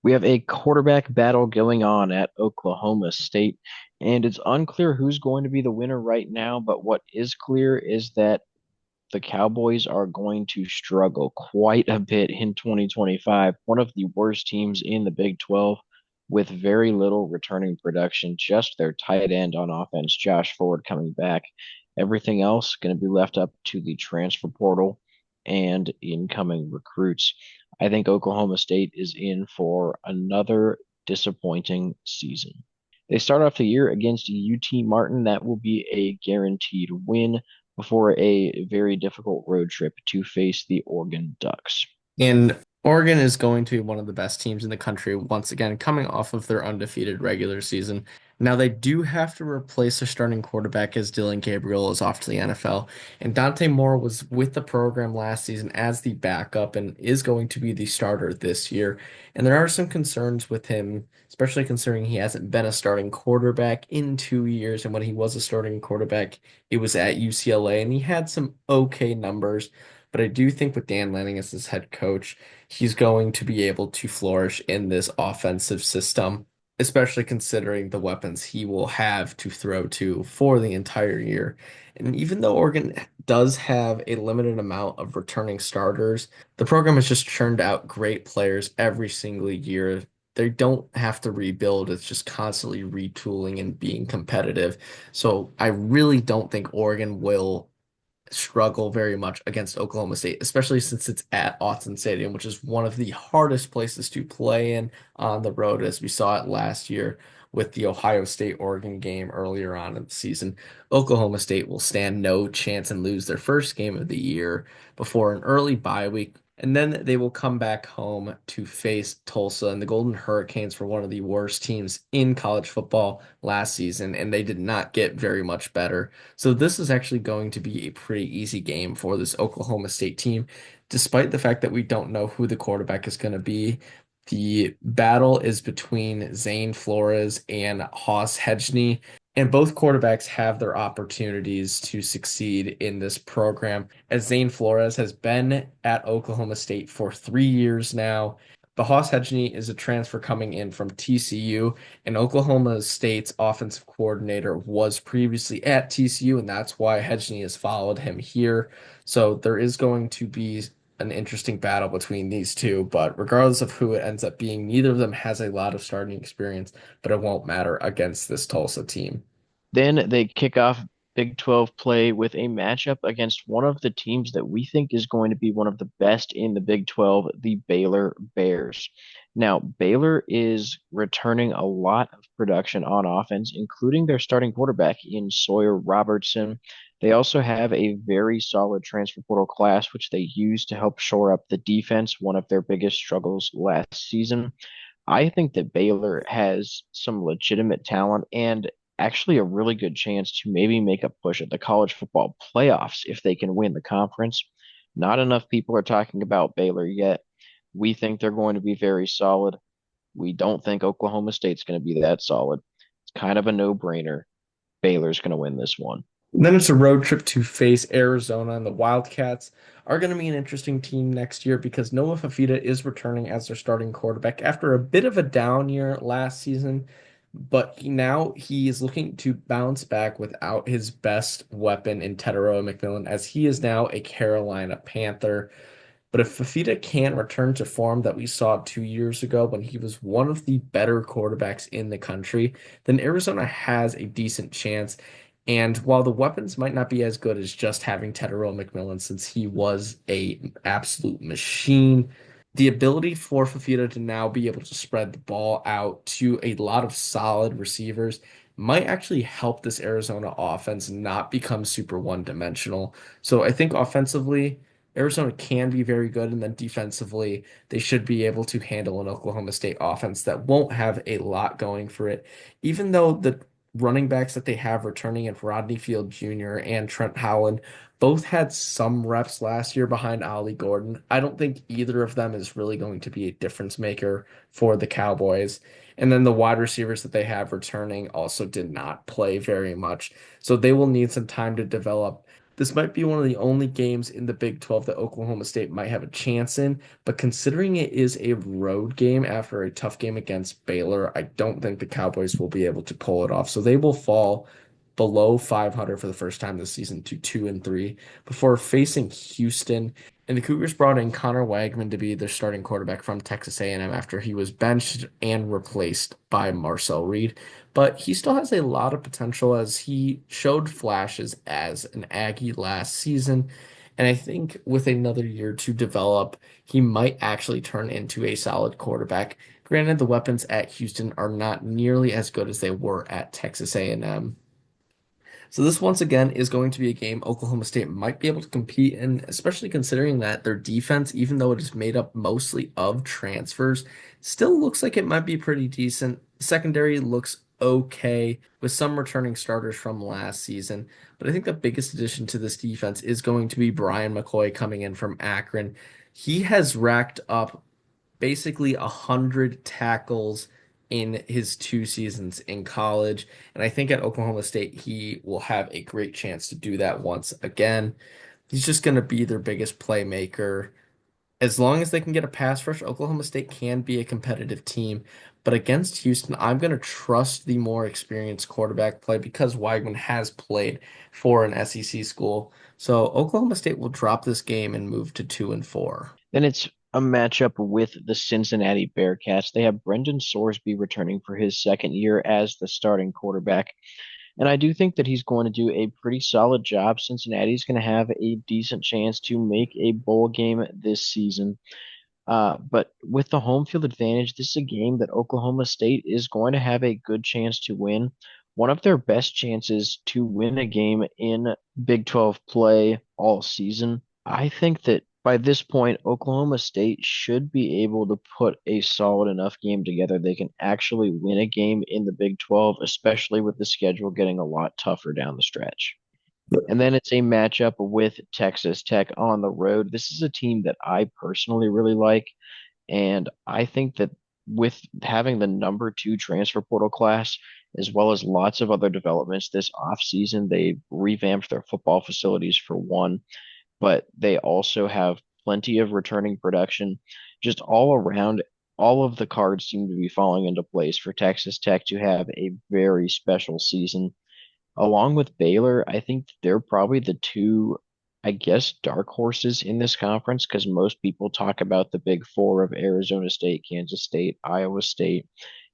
We have a quarterback battle going on at Oklahoma State, and it's unclear who's going to be the winner right now. But what is clear is that the Cowboys are going to struggle quite a bit in 2025. One of the worst teams in the Big 12 with very little returning production, just their tight end on offense, Josh Ford, coming back. Everything else going to be left up to the transfer portal and incoming recruits. I think Oklahoma State is in for another disappointing season. They start off the year against UT Martin. That will be a guaranteed win before a very difficult road trip to face the Oregon Ducks. And Oregon is going to be one of the best teams in the country once again, coming off of their undefeated regular season. Now they do have to replace their starting quarterback as Dylan Gabriel is off to the NFL. And Dante Moore was with the program last season as the backup and is going to be the starter this year. And there are some concerns with him, especially considering he hasn't been a starting quarterback in 2 years. And when he was a starting quarterback, it was at UCLA, and he had some okay numbers. But I do think with Dan Lanning as his head coach, he's going to be able to flourish in this offensive system, especially considering the weapons he will have to throw to for the entire year. And even though Oregon does have a limited amount of returning starters, the program has just churned out great players every single year. They don't have to rebuild. It's just constantly retooling and being competitive. So I really don't think Oregon will struggle very much against Oklahoma State, especially since it's at Autzen Stadium, which is one of the hardest places to play in on the road, as we saw it last year with the Ohio State-Oregon game earlier on in the season. Oklahoma State will stand no chance and lose their first game of the year before an early bye week. And then they will come back home to face Tulsa. And the Golden Hurricanes were one of the worst teams in college football last season, and they did not get very much better. So this is actually going to be a pretty easy game for this Oklahoma State team, despite the fact that we don't know who the quarterback is going to be. The battle is between Zane Flores and Haas Hedgeny, and both quarterbacks have their opportunities to succeed in this program, as Zane Flores has been at Oklahoma State for 3 years now. The Haas Hedgeny is a transfer coming in from TCU, and Oklahoma State's offensive coordinator was previously at TCU, and that's why Hedgeny has followed him here. So there is going to be an interesting battle between these two, but regardless of who it ends up being, neither of them has a lot of starting experience, but it won't matter against this Tulsa team. Then they kick off Big 12 play with a matchup against one of the teams that we think is going to be one of the best in the Big 12, the Baylor Bears. Now, Baylor is returning a lot of production on offense, including their starting quarterback in Sawyer Robertson. They also have a very solid transfer portal class, which they use to help shore up the defense, one of their biggest struggles last season. I think that Baylor has some legitimate talent and actually a really good chance to maybe make a push at the college football playoffs if they can win the conference. Not enough people are talking about Baylor yet. We think they're going to be very solid. We don't think Oklahoma State's going to be that solid. It's kind of a no-brainer. Baylor's going to win this one. And then it's a road trip to face Arizona, and the Wildcats are going to be an interesting team next year because Noah Fafita is returning as their starting quarterback after a bit of a down year last season, but now he is looking to bounce back without his best weapon in Tetairoa McMillan, as he is now a Carolina Panther. But if Fafita can't return to form that we saw 2 years ago when he was one of the better quarterbacks in the country, then Arizona has a decent chance. And while the weapons might not be as good as just having Tetairoa McMillan, since he was a absolute machine, the ability for Fafita to now be able to spread the ball out to a lot of solid receivers might actually help this Arizona offense not become super one-dimensional. So I think offensively, Arizona can be very good, and then defensively, they should be able to handle an Oklahoma State offense that won't have a lot going for it, even though the running backs that they have returning in Rodney Field Jr. and Trent Howland both had some reps last year behind Ollie Gordon. I don't think either of them is really going to be a difference maker for the Cowboys. And then the wide receivers that they have returning also did not play very much. So they will need some time to develop. This might be one of the only games in the Big 12 that Oklahoma State might have a chance in, but considering it is a road game after a tough game against Baylor, I don't think the Cowboys will be able to pull it off. So they will fall below 500 for the first time this season to 2-3 before facing Houston. And the Cougars brought in Connor Wagman to be their starting quarterback from Texas A&M after he was benched and replaced by Marcel Reed. But he still has a lot of potential as he showed flashes as an Aggie last season. And I think with another year to develop, he might actually turn into a solid quarterback. Granted, the weapons at Houston are not nearly as good as they were at Texas A&M. So this once again is going to be a game Oklahoma State might be able to compete in, especially considering that their defense, even though it is made up mostly of transfers, still looks like it might be pretty decent. Secondary looks okay with some returning starters from last season, but I think the biggest addition to this defense is going to be Brian McCoy coming in from Akron. He has racked up basically 100 tackles in his 2 seasons in college. And I think at Oklahoma State, he will have a great chance to do that once again. He's just going to be their biggest playmaker. As long as they can get a pass rush, Oklahoma State can be a competitive team. But against Houston, I'm going to trust the more experienced quarterback play because Weigman has played for an SEC school. So Oklahoma State will drop this game and move to 2-4. Then it's a matchup with the Cincinnati Bearcats. They have Brendan Sorsby returning for his second year as the starting quarterback. And I do think that he's going to do a pretty solid job. Cincinnati's going to have a decent chance to make a bowl game this season. But with the home field advantage, this is a game that Oklahoma State is going to have a good chance to win. One of their best chances to win a game in Big 12 play all season. I think that by this point, Oklahoma State should be able to put a solid enough game together. They can actually win a game in the Big 12, especially with the schedule getting a lot tougher down the stretch. And then it's a matchup with Texas Tech on the road. This is a team that I personally really like. And I think that with having the number two transfer portal class, as well as lots of other developments this offseason, they revamped their football facilities for one, but they also have plenty of returning production. Just all around, all of the cards seem to be falling into place for Texas Tech to have a very special season. Along with Baylor, I think they're probably the two, I guess, dark horses in this conference because most people talk about the big four of Arizona State, Kansas State, Iowa State,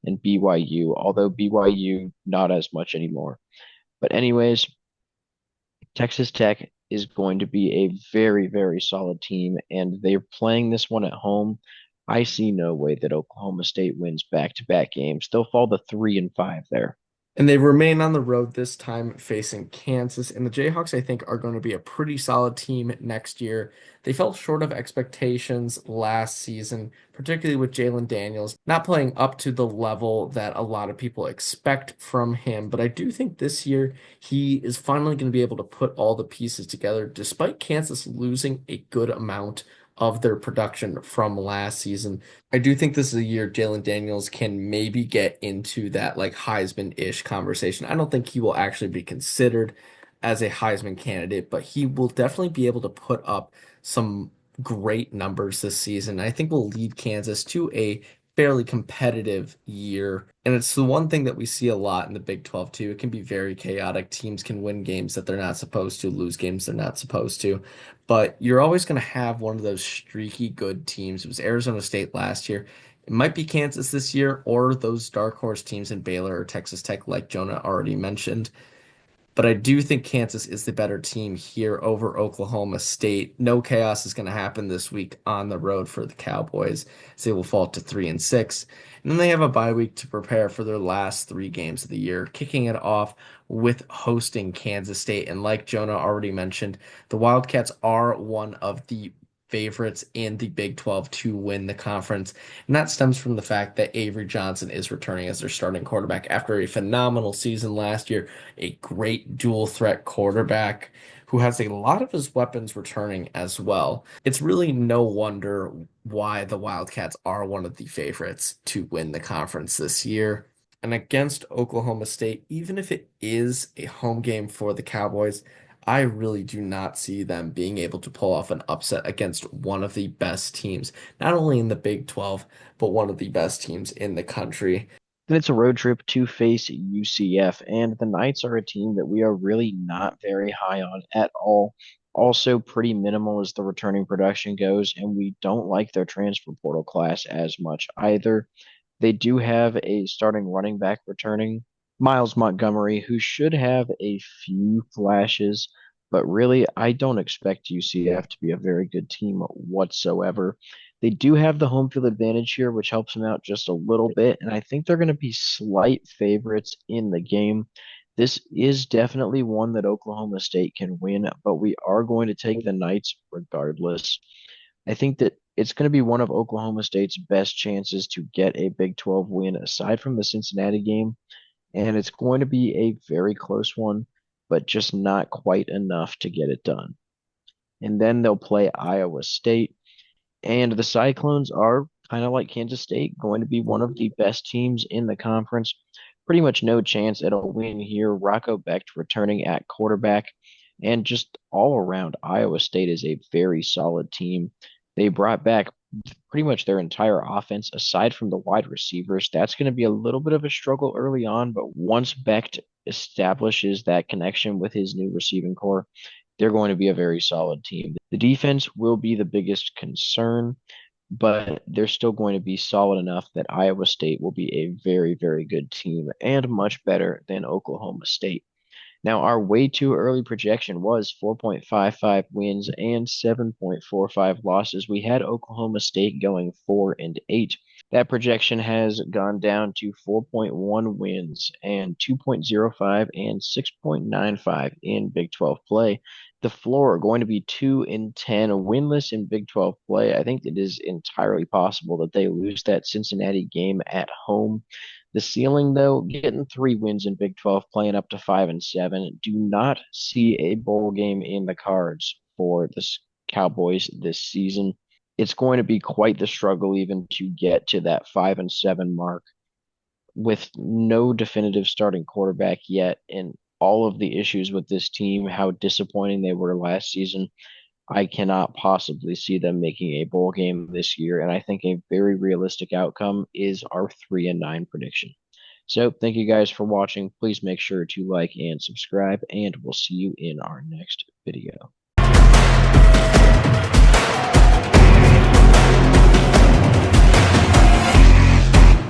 and BYU, although BYU not as much anymore. But anyways, Texas Tech is going to be a very, very solid team, and they're playing this one at home. I see no way that Oklahoma State wins back-to-back games. They'll fall to 3-5 there. And they remain on the road this time facing Kansas. And the Jayhawks, I think, are going to be a pretty solid team next year. They fell short of expectations last season, particularly with Jalen Daniels not playing up to the level that a lot of people expect from him. But I do think this year he is finally going to be able to put all the pieces together, despite Kansas losing a good amount of their production from last season. I do think this is a year Jalen Daniels can maybe get into that like Heisman-ish conversation. I don't think he will actually be considered as a Heisman candidate, but he will definitely be able to put up some great numbers this season. I think will lead Kansas to a fairly competitive year. And it's the one thing that we see a lot in the Big 12 too. It can be very chaotic. Teams can win games that they're not supposed to, lose games they're not supposed to. But you're always going to have one of those streaky good teams. It was Arizona State last year. It might be Kansas this year, or those dark horse teams in Baylor or Texas Tech, like Jonah already mentioned. But I do think Kansas is the better team here over Oklahoma State. No chaos is going to happen this week on the road for the Cowboys, as they will fall to 3-6. And then they have a bye week to prepare for their last 3 games of the year, kicking it off with hosting Kansas State. And like Jonah already mentioned, the Wildcats are one of the favorites in the Big 12 to win the conference. And that stems from the fact that Avery Johnson is returning as their starting quarterback after a phenomenal season last year, a great dual threat quarterback who has a lot of his weapons returning as well. It's really no wonder why the Wildcats are one of the favorites to win the conference this year. And against Oklahoma State, even if it is a home game for the Cowboys, I really do not see them being able to pull off an upset against one of the best teams, not only in the Big 12, but one of the best teams in the country. Then it's a road trip to face UCF, and the Knights are a team that we are really not very high on at all. Also, pretty minimal as the returning production goes, and we don't like their transfer portal class as much either. They do have a starting running back returning, Miles Montgomery, who should have a few flashes, but really, I don't expect UCF to be a very good team whatsoever. They do have the home field advantage here, which helps them out just a little bit, and I think they're going to be slight favorites in the game. This is definitely one that Oklahoma State can win, but we are going to take the Knights regardless. I think that it's going to be one of Oklahoma State's best chances to get a Big 12 win aside from the Cincinnati game, and it's going to be a very close one, but just not quite enough to get it done. And then they'll play Iowa State. And the Cyclones are kind of like Kansas State, going to be one of the best teams in the conference. Pretty much no chance at a win here. Rocco Becht returning at quarterback. And just all around, Iowa State is a very solid team. They brought back pretty much their entire offense aside from the wide receivers. That's going to be a little bit of a struggle early on, but once Becht establishes that connection with his new receiving core, they're going to be a very solid team. The defense will be the biggest concern, but they're still going to be solid enough that Iowa State will be a very, very good team and much better than Oklahoma State. Now, our way too early projection was 4.55 wins and 7.45 losses. We had Oklahoma State going 4-8. That projection has gone down to 4.1 wins and 2.05 and 6.95 in Big 12 play. The floor going to be 2-10 winless in Big 12 play. I think it is entirely possible that they lose that Cincinnati game at home. The ceiling, though, getting 3 wins in Big 12, playing up to 5-7. Do not see a bowl game in the cards for the Cowboys this season. It's going to be quite the struggle even to get to that 5-7 mark with no definitive starting quarterback yet, and all of the issues with this team, how disappointing they were last season. I cannot possibly see them making a bowl game this year, and I think a very realistic outcome is our 3-9 prediction. So, thank you guys for watching. Please make sure to like and subscribe, and we'll see you in our next video.